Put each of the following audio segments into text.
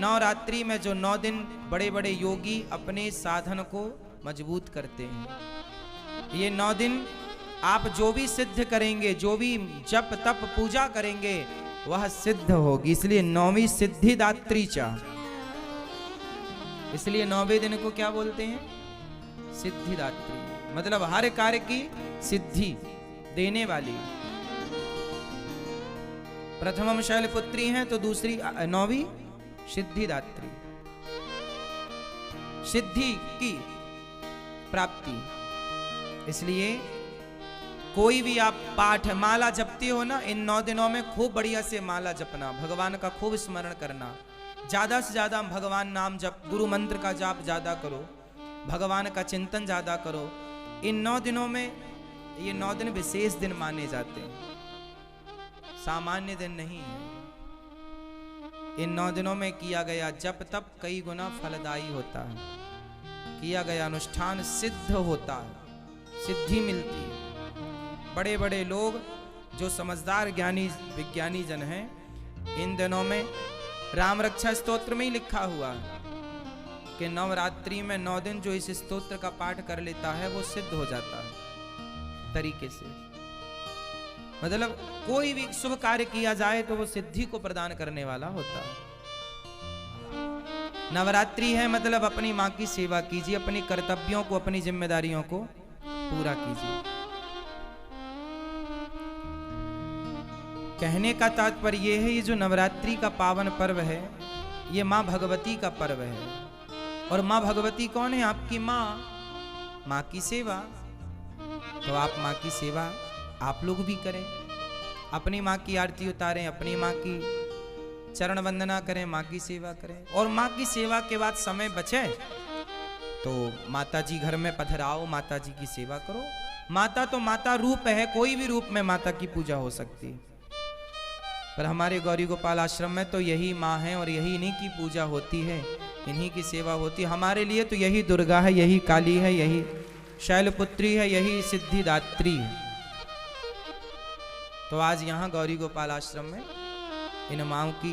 नवरात्रि में जो 9 दिन बड़े बड़े योगी अपने साधन को मजबूत करते हैं। ये 9 दिन आप जो भी सिद्ध करेंगे, जो भी जप तप पूजा करेंगे, वह सिद्ध होगी। इसलिए 9वीं सिद्धिदात्री चा, इसलिए 9वें दिन को क्या बोलते हैं? सिद्धिदात्री, मतलब हर कार्य की सिद्धि देने वाली। प्रथमम शैलपुत्री हैं तो दूसरी 9वीं सिद्धिदात्री, सिद्धि की प्राप्ति। इसलिए कोई भी आप पाठ माला जपते हो ना, इन 9 दिनों में खूब बढ़िया से माला जपना, भगवान का खूब स्मरण करना, ज्यादा से ज्यादा भगवान नाम जप, गुरु मंत्र का जाप ज्यादा करो, भगवान का चिंतन ज्यादा करो। इन 9 दिनों में, ये 9 दिन विशेष दिन माने जाते हैं, सामान्य दिन नहीं है। इन 9 दिनों में किया गया जप तप कई गुना फलदायी होता है, किया गया अनुष्ठान सिद्ध होता है, सिद्धि मिलती है। बड़े बड़े लोग जो समझदार ज्ञानी विज्ञानी जन हैं, इन दिनों में राम रक्षा स्तोत्र में ही लिखा हुआ है कि नवरात्रि में 9 दिन जो इस स्तोत्र का पाठ कर लेता है वो सिद्ध हो जाता है तरीके से। मतलब कोई भी शुभ कार्य किया जाए तो वो सिद्धि को प्रदान करने वाला होता है। नवरात्रि है मतलब अपनी माँ की सेवा कीजिए, अपनी कर्तव्यों को, अपनी जिम्मेदारियों को पूरा कीजिए। कहने का तात्पर्य यह है, ये जो नवरात्रि का पावन पर्व है, ये माँ भगवती का पर्व है। और माँ भगवती कौन है? आपकी माँ, माँ की सेवा। तो आप माँ की सेवा आप लोग भी करें, अपनी माँ की आरती उतारें, अपनी माँ की चरण वंदना करें, माँ की सेवा करें। और माँ की सेवा के बाद समय बचे तो माता जी घर में पधराओ, माता जी की सेवा करो। माता तो माता रूप है, कोई भी रूप में माता की पूजा हो सकती है, पर हमारे गौरी गोपाल आश्रम में तो यही माँ है और यही इन्हीं की पूजा होती है, इन्हीं की सेवा होती है। हमारे लिए तो यही दुर्गा है, यही काली है, यही शैलपुत्री है, यही सिद्धिदात्री है। तो आज यहाँ गौरी गोपाल आश्रम में इन माँओं की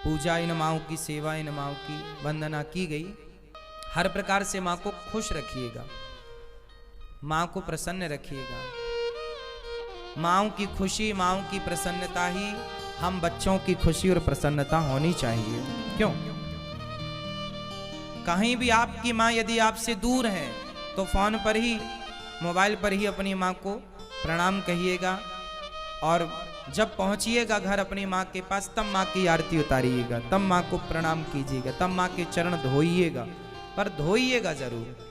पूजा, इन माँओं की सेवा, इन माँओं की वंदना की गई। हर प्रकार से माँ को खुश रखिएगा, माँ को प्रसन्न रखिएगा। माँओं की खुशी, माँओं की प्रसन्नता ही हम बच्चों की खुशी और प्रसन्नता होनी चाहिए। क्यों? कहीं भी आपकी माँ यदि आपसे दूर है तो फोन पर ही, मोबाइल पर ही अपनी माँ को प्रणाम कहिएगा, और जब पहुंचिएगा घर अपनी माँ के पास तब माँ की आरती उतारिएगा, तब माँ को प्रणाम कीजिएगा, तब माँ के चरण धोइएगा, पर धोइएगा जरूर।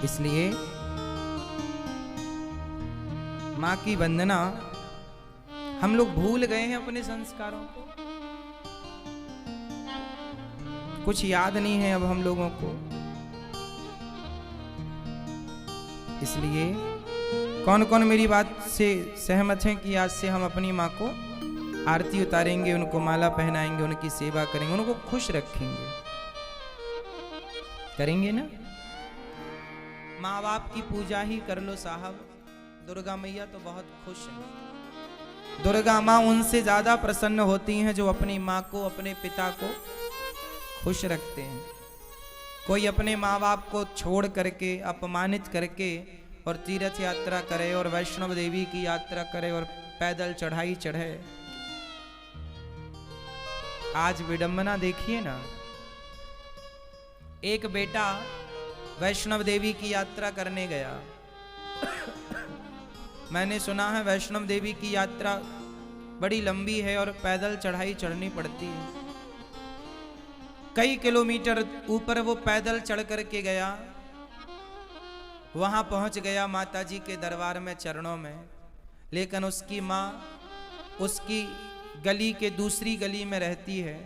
इसलिए माँ की वंदना, हम लोग भूल गए हैं अपने संस्कारों को, कुछ याद नहीं है अब हम लोगों को। इसलिए कौन कौन मेरी बात से सहमत हैं कि आज से हम अपनी माँ को आरती उतारेंगे, उनको माला पहनाएंगे, उनकी सेवा करेंगे, उनको खुश रखेंगे? करेंगे ना? माँ बाप की पूजा ही कर लो साहब। दुर्गा मैया तो बहुत खुश है। दुर्गा माँ उनसे ज्यादा प्रसन्न होती हैं जो अपनी माँ को, अपने पिता को खुश रखते हैं। कोई अपने माँ बाप को छोड़ करके, अपमानित करके और तीर्थ यात्रा करे और वैष्णव देवी की यात्रा करे और पैदल चढ़ाई चढ़े। आज विडंबना देखिए ना, एक बेटा वैष्णव देवी की यात्रा करने गया। मैंने सुना है वैष्णव देवी की यात्रा बड़ी लंबी है और पैदल चढ़ाई चढ़नी पड़ती है। कई किलोमीटर ऊपर वो पैदल चढ़ करके गया, वहां पहुंच गया माता जी के दरबार में, चरणों में। लेकिन उसकी माँ उसकी गली के दूसरी गली में रहती है,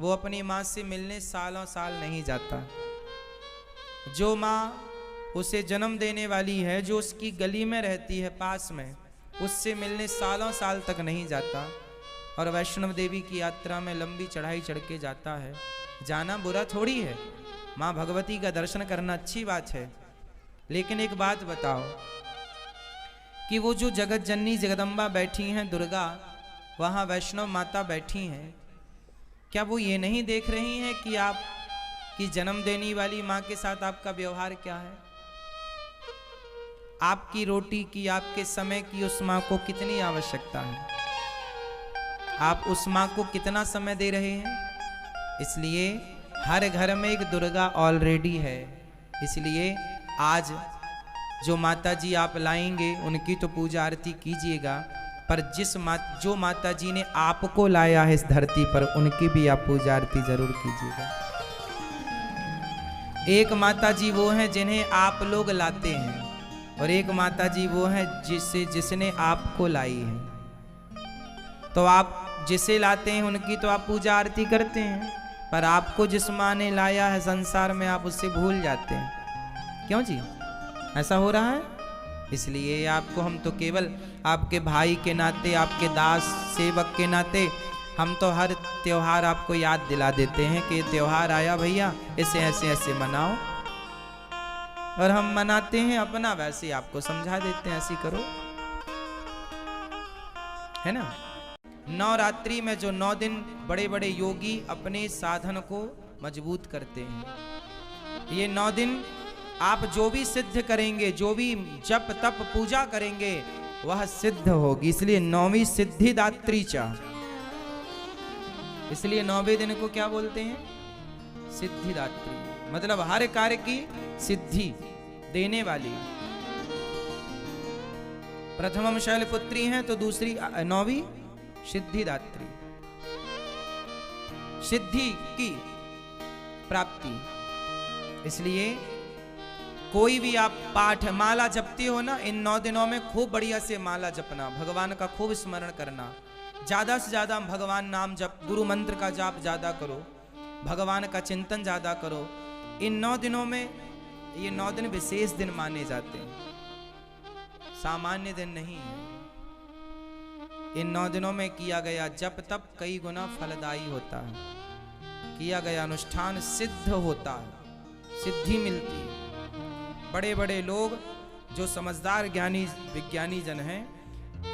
वो अपनी माँ से मिलने सालों साल नहीं जाता। जो माँ उसे जन्म देने वाली है, जो उसकी गली में रहती है पास में, उससे मिलने सालों साल तक नहीं जाता। और वैष्णव देवी की यात्रा में लंबी चढ़ाई चढ़ के जाता है। जाना बुरा थोड़ी है, माँ भगवती का दर्शन करना अच्छी बात है, लेकिन एक बात बताओ कि वो जो जगत जननी जगदम्बा बैठी हैं दुर्गा, वहाँ वैष्णव माता बैठी हैं, क्या वो ये नहीं देख रही हैं कि आप की जन्म देने वाली माँ के साथ आपका व्यवहार क्या है? आपकी रोटी की, आपके समय की उस माँ को कितनी आवश्यकता है? आप उस माँ को कितना समय दे रहे हैं? इसलिए हर घर में एक दुर्गा ऑलरेडी है। इसलिए आज जो माता जी आप लाएंगे उनकी तो पूजा आरती कीजिएगा, पर जो माता जी ने आपको लाया है इस धरती पर, उनकी भी आप पूजा आरती जरूर कीजिएगा। एक माता जी वो हैं जिन्हें आप लोग लाते हैं, और एक माता जी वो हैं जिसने आपको लाई है। तो आप जिसे लाते हैं उनकी तो आप पूजा आरती करते हैं, पर आपको जिस माँ ने लाया है संसार में आप उससे भूल जाते हैं। क्यों जी, ऐसा हो रहा है? इसलिए आपको हम तो केवल आपके भाई के नाते, आपके दास सेवक के नाते हम तो हर त्योहार आपको याद दिला देते हैं कि त्योहार आया भैया, इसे ऐसे ऐसे मनाओ, और हम मनाते हैं अपना, वैसे आपको समझा देते हैं ऐसे करो, है ना। नवरात्रि में जो 9 दिन बड़े बड़े योगी अपने साधन को मजबूत करते हैं, ये 9 दिन आप जो भी सिद्ध करेंगे, जो भी जप तप पूजा करेंगे वह सिद्ध होगी। इसलिए 9वीं सिद्धिदात्री चा, इसलिए 9वें दिन को क्या बोलते हैं? सिद्धिदात्री, मतलब हर कार्य की सिद्धि देने वाली। प्रथमम शैलपुत्री हैं तो दूसरी 9वीं सिद्धिदात्री, सिद्धि की प्राप्ति। इसलिए कोई भी आप पाठ माला जपते हो ना, इन 9 दिनों में खूब बढ़िया से माला जपना, भगवान का खूब स्मरण करना, ज्यादा से ज्यादा भगवान नाम जप, गुरु मंत्र का जाप ज्यादा करो, भगवान का चिंतन ज्यादा करो। इन 9 दिनों में, ये 9 दिन विशेष दिन माने जाते हैं, सामान्य दिन नहीं है। इन 9 दिनों में किया गया जप तप कई गुना फलदायी होता है, किया गया अनुष्ठान सिद्ध होता है, सिद्धि मिलती है। बड़े बड़े लोग जो समझदार ज्ञानी विज्ञानी जन हैं,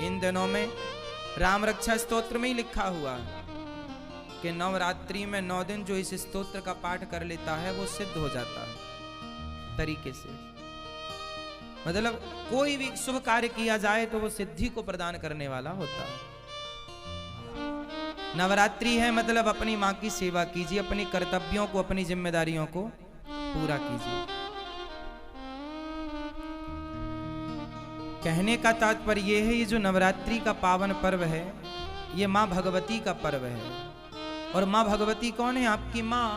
इन दिनों में राम रक्षा स्तोत्र में ही लिखा हुआ है कि नवरात्रि में 9 दिन जो इस स्तोत्र का पाठ कर लेता है वो सिद्ध हो जाता है तरीके से। मतलब कोई भी शुभ कार्य किया जाए तो वो सिद्धि को प्रदान करने वाला होता है। नवरात्रि है मतलब अपनी माँ की सेवा कीजिए, अपनी कर्तव्यों को, अपनी जिम्मेदारियों को पूरा कीजिए। कहने का तात्पर्य यह है, ये जो नवरात्रि का पावन पर्व है ये माँ भगवती का पर्व है। और माँ भगवती कौन है? आपकी माँ